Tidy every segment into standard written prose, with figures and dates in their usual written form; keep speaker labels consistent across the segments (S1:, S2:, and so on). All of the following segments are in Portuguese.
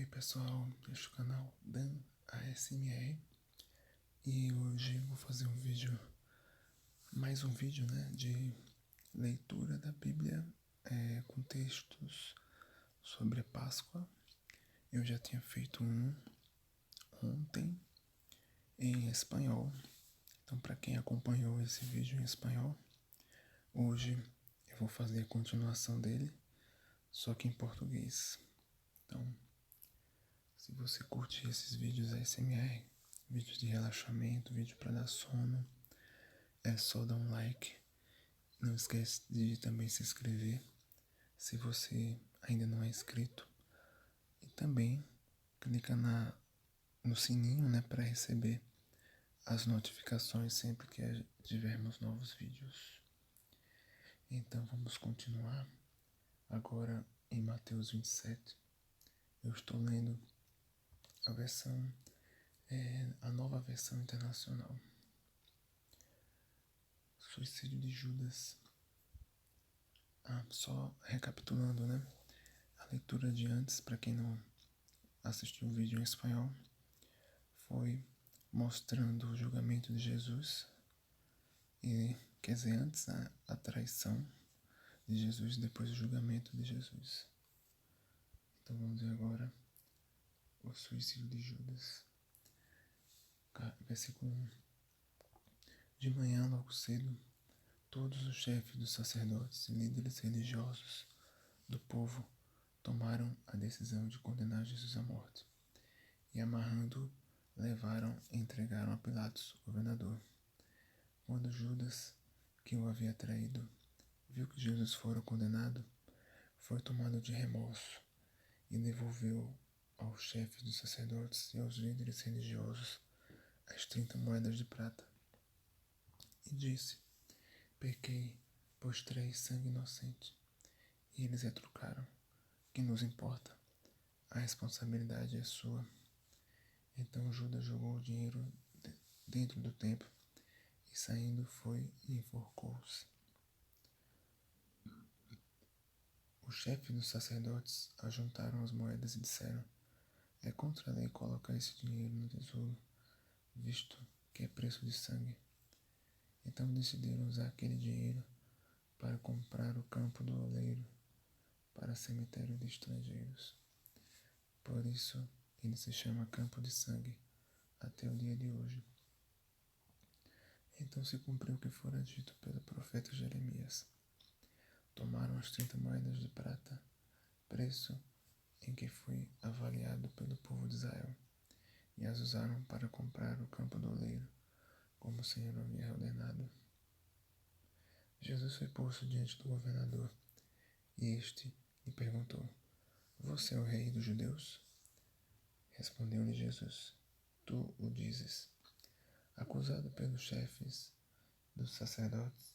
S1: Oi pessoal, este é o canal Dan ASMR e hoje vou fazer mais um vídeo, de leitura da Bíblia com textos sobre a Páscoa. Eu já tinha feito um ontem em espanhol, então para quem acompanhou esse vídeo em espanhol, hoje eu vou fazer a continuação dele, só que em português. Então, se você curte esses vídeos ASMR, vídeos de relaxamento, vídeo para dar sono, é só dar um like. Não esquece de também se inscrever se você ainda não é inscrito. E também clica no sininho, para receber as notificações sempre que tivermos novos vídeos. Então vamos continuar agora em Mateus 27. Eu estou lendo a nova versão internacional. Suicídio de Judas. Só recapitulando, a leitura de antes, para quem não assistiu o vídeo em espanhol, foi mostrando o julgamento de Jesus, quer dizer, antes a traição de Jesus, depois o julgamento de Jesus. Então vamos ver agora o suicídio de Judas. Versículo 1. De manhã, logo cedo, todos os chefes dos sacerdotes e líderes religiosos do povo tomaram a decisão de condenar Jesus à morte e, amarrando-o, levaram e entregaram a Pilatos, o governador. Quando Judas, que o havia traído, viu que Jesus fora condenado, foi tomado de remorso e devolveu aos chefes dos sacerdotes e aos líderes religiosos as 30 moedas de prata. E disse: pequei, pois traí sangue inocente. E eles retrucaram: que nos importa? A responsabilidade é sua. Então Judas jogou o dinheiro dentro do templo e, saindo, foi e enforcou-se. Os chefes dos sacerdotes ajuntaram as moedas e disseram: é contra a lei colocar esse dinheiro no tesouro, visto que é preço de sangue. Então decidiram usar aquele dinheiro para comprar o campo do oleiro para cemitério de estrangeiros. Por isso ele se chama Campo de Sangue até o dia de hoje. Então se cumpriu o que fora dito pelo profeta Jeremias. Tomaram as 30 moedas de prata, preço em que foi avaliado pelo povo de Israel, e as usaram para comprar o campo do oleiro, como o Senhor havia ordenado. Jesus foi posto diante do governador, e este lhe perguntou: você é o rei dos judeus? Respondeu-lhe Jesus: tu o dizes. Acusado pelos chefes dos sacerdotes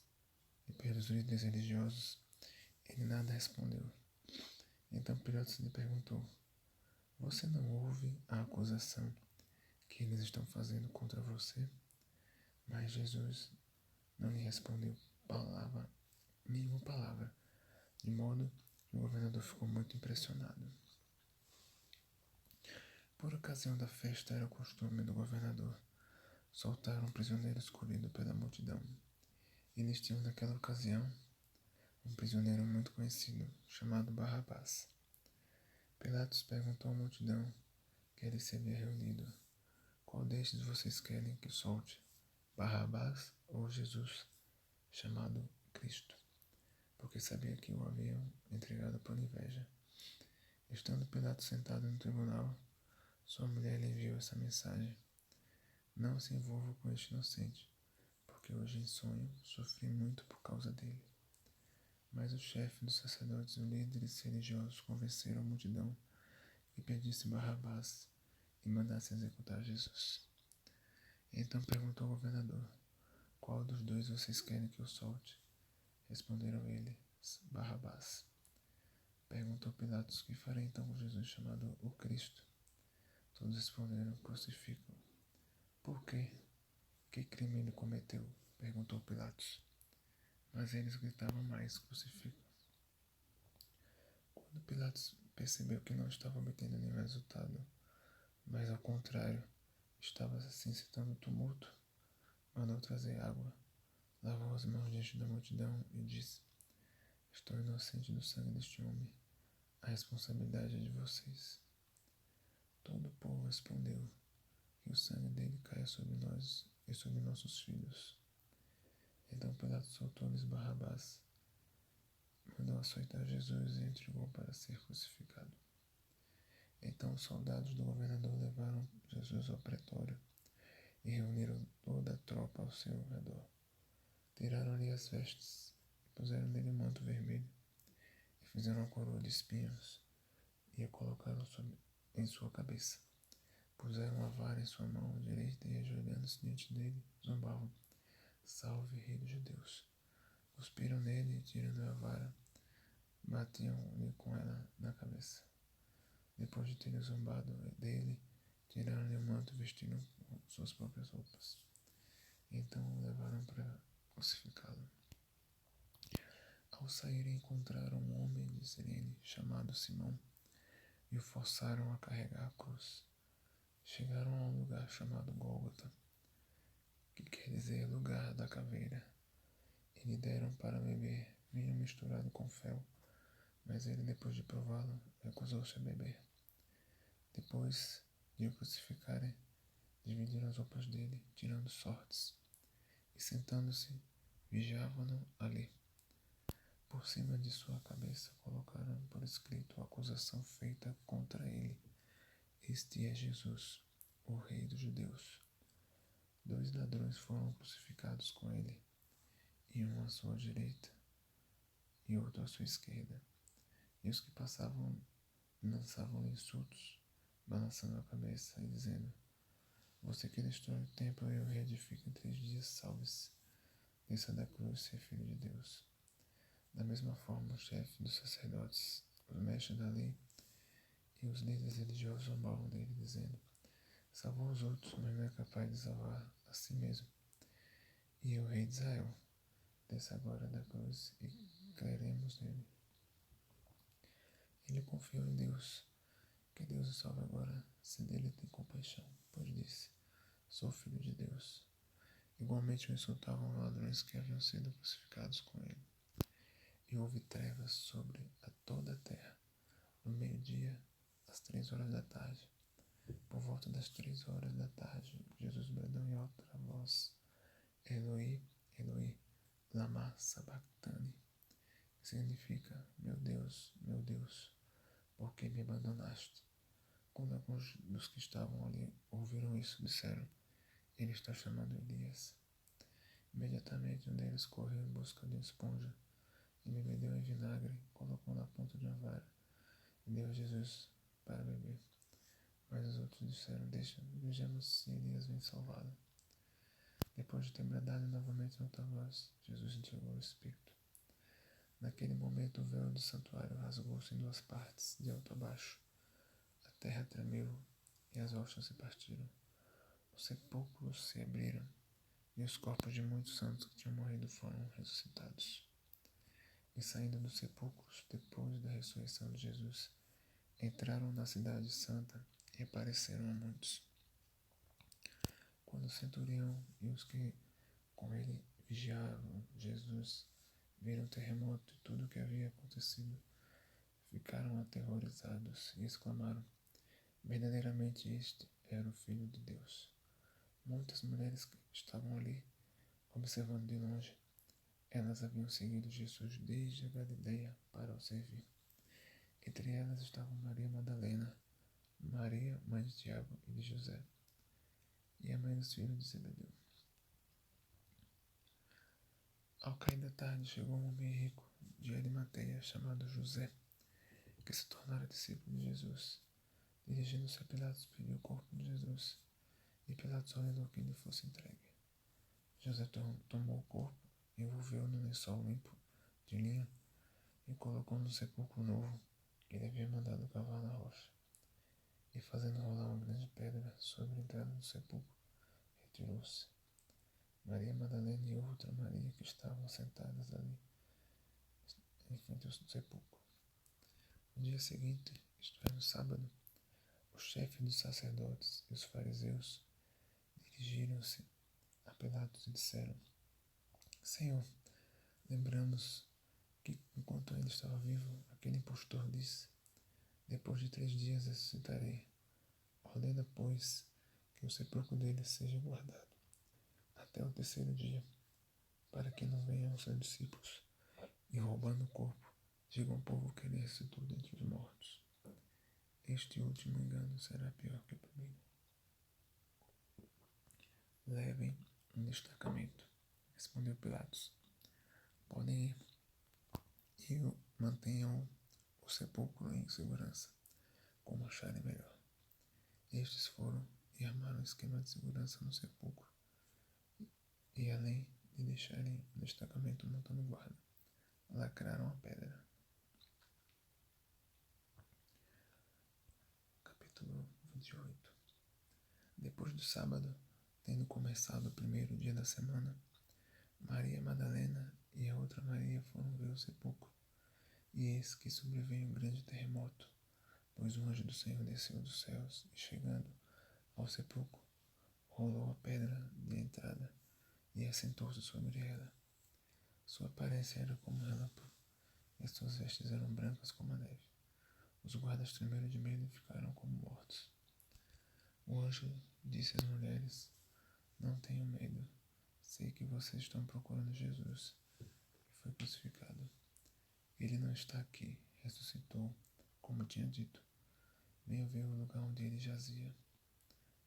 S1: e pelos líderes religiosos, ele nada respondeu. Então Pilatos lhe perguntou: você não ouve a acusação que eles estão fazendo contra você? Mas Jesus não lhe respondeu nenhuma palavra, de modo que o governador ficou muito impressionado. Por ocasião da festa, era o costume do governador soltar um prisioneiro escolhido pela multidão. Eles tinham naquela ocasião um prisioneiro muito conhecido, chamado Barrabás. Pilatos perguntou à multidão que ele se havia reunido: qual destes vocês querem que solte, Barrabás ou Jesus, chamado Cristo? Porque sabia que o haviam entregado por inveja. Estando Pilatos sentado no tribunal, sua mulher lhe enviou essa mensagem: não se envolva com este inocente, porque hoje em sonho sofri muito por causa dele. Mas o chefe dos sacerdotes e os líderes religiosos convenceram a multidão que pedisse Barrabás e mandasse executar Jesus. Então perguntou ao governador: qual dos dois vocês querem que eu solte? Responderam eles: Barrabás. Perguntou Pilatos: que farei então com Jesus, chamado o Cristo? Todos responderam: crucificam. Por quê? Que crime ele cometeu? Perguntou Pilatos. Mas eles gritavam mais: crucificam. Quando Pilatos percebeu que não estava obtendo nenhum resultado mas ao contrário, estava se incitando tumulto. Mandou trazer água, lavou as mãos diante da multidão e disse: Estou inocente do sangue deste homem. A responsabilidade é de vocês. Todo o povo respondeu: Que o sangue dele caia sobre nós e sobre nossos filhos. Então Pilatos soltou-lhes Barrabás, mandou açoitar Jesus e entregou para ser crucificado. Então os soldados do governador levaram Jesus ao pretório e reuniram toda a tropa ao seu redor. Tiraram-lhe as vestes e puseram nele um manto vermelho e fizeram uma coroa de espinhos e a colocaram em sua cabeça. Puseram a vara em sua mão direita e, ajoelhando-se diante dele, zombavam: Salve, Rei dos Judeus! Cuspiram nele e, tirando a vara, batiam-lhe com ela na cabeça. Depois de terem zombado dele, tiraram-lhe o manto e vestiram com suas próprias roupas. Então o levaram para crucificá-lo. Ao saírem, encontraram um homem de Cirene chamado Simão e o forçaram a carregar a cruz. Chegaram a um lugar chamado Gólgota, que quer dizer lugar da caveira, e lhe deram para beber vinho misturado com fel, mas ele, depois de prová-lo, recusou-se a beber. Depois de o crucificarem, dividiram as roupas dele, tirando sortes, e sentando-se, vigiavam-no ali. Por cima de sua cabeça colocaram por escrito a acusação feita contra ele: Este é Jesus, o Rei dos Judeus. 2 ladrões foram crucificados com ele, e um à sua direita e outro à sua esquerda. E os que passavam lançavam-lhe insultos, balançando a cabeça e dizendo: Você que destrói o templo e o reedifica em 3 dias, salve-se. Desça da cruz, ser filho de Deus. Da mesma forma, o chefe dos sacerdotes, os mestres da lei e os líderes religiosos zombavam dele, dizendo: Salvou os outros, mas não é capaz de salvar a si mesmo. E o rei de Israel, desça agora da cruz e creremos nele. Ele confiou em Deus, que Deus o salve agora, se dele tem compaixão, pois disse: Sou filho de Deus. Igualmente o insultavam ladrões que haviam sido crucificados com ele. E houve trevas sobre a toda a terra, no meio-dia, às 3 horas da tarde. Por volta das 3 horas da tarde, Jesus bradou em alta voz: Eloi, Eloi, lama sabachthani, que significa: meu Deus, por que me abandonaste? Quando alguns dos que estavam ali ouviram isso, disseram: Ele está chamando Elias. Imediatamente um deles correu em busca de uma esponja, e embebedou em vinagre, colocou na ponta de uma vara e deu a Jesus para beber. Mas os outros disseram: Deixa, vejamos se Elias vem salvá-lo. Depois de ter bradado novamente em alta voz, Jesus entregou o Espírito. Naquele momento o véu do santuário rasgou-se em 2 partes, de alto a baixo. A terra tremeu e as rochas se partiram. Os sepulcros se abriram e os corpos de muitos santos que tinham morrido foram ressuscitados. E saindo dos sepulcros, depois da ressurreição de Jesus, entraram na cidade santa e apareceram a muitos. Quando o centurião e os que com ele vigiavam Jesus viram o terremoto e tudo o que havia acontecido, ficaram aterrorizados e exclamaram: Verdadeiramente este era o Filho de Deus. Muitas mulheres que estavam ali, observando de longe, elas haviam seguido Jesus desde a Galileia para o servir. Entre elas estavam Maria Madalena, Maria, mãe de Tiago e de José, e a mãe dos filhos de Zebedeu. Ao cair da tarde, chegou um homem rico de Arimateia chamado José, que se tornara discípulo de Jesus. Dirigindo-se a Pilatos, pediu o corpo de Jesus, e Pilatos ordenou que lhe fosse entregue. José tomou o corpo, envolveu-o num lençol limpo de linho e colocou no sepulcro novo que ele havia mandado cavar na rocha. E fazendo rolar uma grande pedra sobre a entrada do sepulcro, retirou-se. Maria Madalena e outra Maria que estavam sentadas ali, em frente ao sepulcro. No dia seguinte, isto é, no sábado, os chefe dos sacerdotes e os fariseus dirigiram-se a Pilatos e disseram: Senhor, lembramos que, enquanto ele estava vivo, aquele impostor disse: Depois de 3 dias ressuscitarei. Ordena, pois, que o sepulcro dele seja guardado até o 3º dia, para que não venham os seus discípulos e, roubando o corpo, digam ao povo que ele ressuscitou dentre os mortos. Este último engano será pior que o primeiro. Levem um destacamento, respondeu Pilatos. Podem ir e mantenham o sepulcro em segurança, como acharem melhor. Estes foram e armaram um esquema de segurança no sepulcro, e além de deixarem o destacamento montando guarda, lacraram a pedra. Capítulo 28. Depois do sábado, tendo começado o 1º dia da semana, Maria Madalena e a outra Maria foram ver o sepulcro. E eis que sobreveio um grande terremoto, pois o anjo do Senhor desceu dos céus e, chegando ao sepulcro, rolou a pedra de entrada e assentou-se sobre ela. Sua aparência era como um relâmpago, e as suas vestes eram brancas como a neve. Os guardas tremeram de medo e ficaram como mortos. O anjo disse às mulheres: Não tenham medo. Sei que vocês estão procurando Jesus, que foi crucificado. Ele não está aqui, ressuscitou, como tinha dito. Venham ver o lugar onde ele jazia.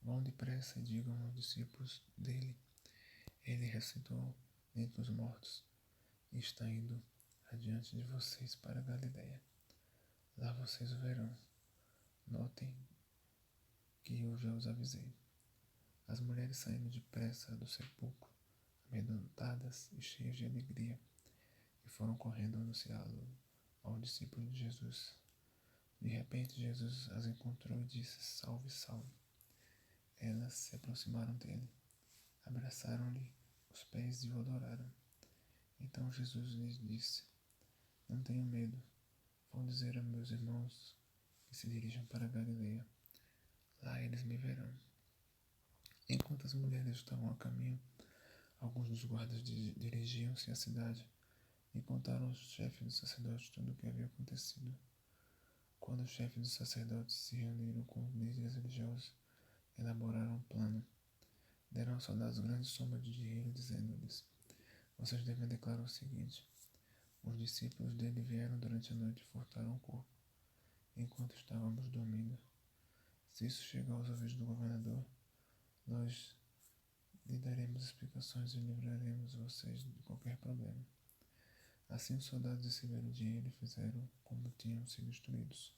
S1: Vão depressa e digam aos discípulos dele: Ele ressuscitou dentre os mortos e está indo adiante de vocês para a Galileia. Lá vocês o verão. Notem que eu já os avisei. As mulheres saíram depressa do sepulcro, amedrontadas e cheias de alegria, e foram correndo anunciá-lo ao discípulo de Jesus. De repente Jesus as encontrou e disse: Salve, salve. Elas se aproximaram dele, abraçaram-lhe os pés e o adoraram. Então Jesus lhes disse: Não tenham medo. Vou dizer a meus irmãos que se dirijam para a Galileia. Lá eles me verão. Enquanto as mulheres estavam a caminho, alguns dos guardas dirigiam-se à cidade e contaram aos chefes dos sacerdotes tudo o que havia acontecido. Quando os chefes dos sacerdotes se reuniram com os líderes religiosos, elaboraram um plano. Deram aos soldados grandes somas de dinheiro, dizendo-lhes: Vocês devem declarar o seguinte: os discípulos dele vieram durante a noite e furtaram o corpo, enquanto estávamos dormindo. Se isso chegar aos ouvidos do governador, nós lhe daremos explicações e livraremos vocês de qualquer problema. Assim os soldados receberam o dinheiro e fizeram como tinham sido instruídos.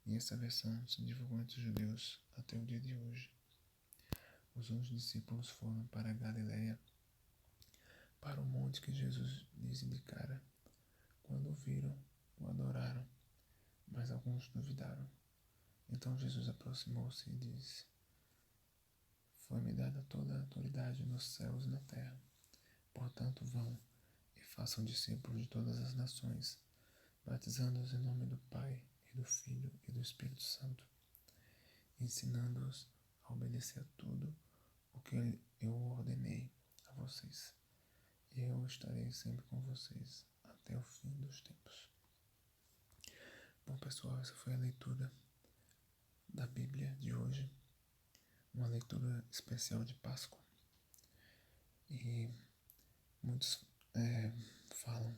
S1: E essa versão se divulgou entre os judeus até o dia de hoje. Os 11 discípulos foram para a Galileia, para o monte que Jesus lhes indicara. Quando o viram, o adoraram, mas alguns duvidaram. Então Jesus aproximou-se e disse: Foi-me dada toda a autoridade nos céus e na terra. Portanto, vão e façam discípulos de todas as nações, batizando-os em nome do Pai, e do Filho e do Espírito Santo, ensinando-os a obedecer a tudo o que eu ordenei a vocês. E eu estarei sempre com vocês até o fim dos tempos. Bom, pessoal, essa foi a leitura da Bíblia de hoje, uma leitura especial de Páscoa. E muitos falam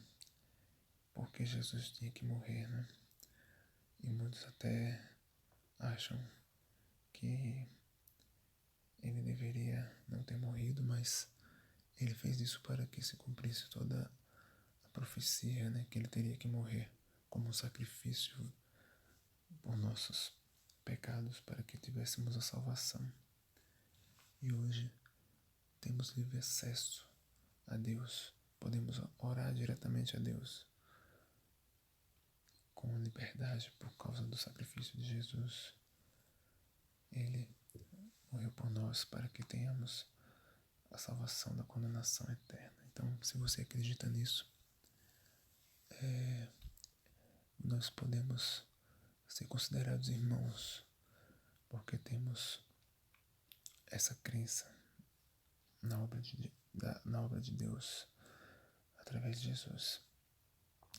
S1: porque Jesus tinha que morrer, né? E muitos até acham que ele deveria não ter morrido, mas ele fez isso para que se cumprisse toda a profecia, né? Que ele teria que morrer como um sacrifício por nossos pecados para que tivéssemos a salvação. E hoje temos livre acesso a Deus, podemos orar diretamente a Deus com liberdade por causa do sacrifício de Jesus. Ele morreu por nós para que tenhamos a salvação da condenação eterna. Então, se você acredita nisso, nós podemos ser considerados irmãos, porque porque temos essa crença na obra de Deus através de Jesus.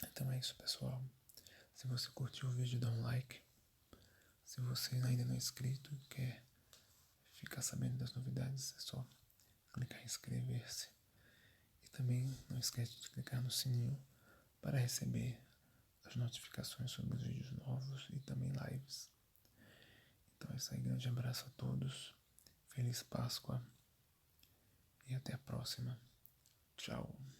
S1: Então é isso, pessoal. Se você curtiu o vídeo, dá um like. Se você ainda não é inscrito e quer ficar sabendo das novidades, é só clicar em inscrever-se. E também não esquece de clicar no sininho para receber as notificações sobre os vídeos novos e também lives. Então é isso aí, grande abraço a todos, feliz Páscoa e até a próxima. Tchau.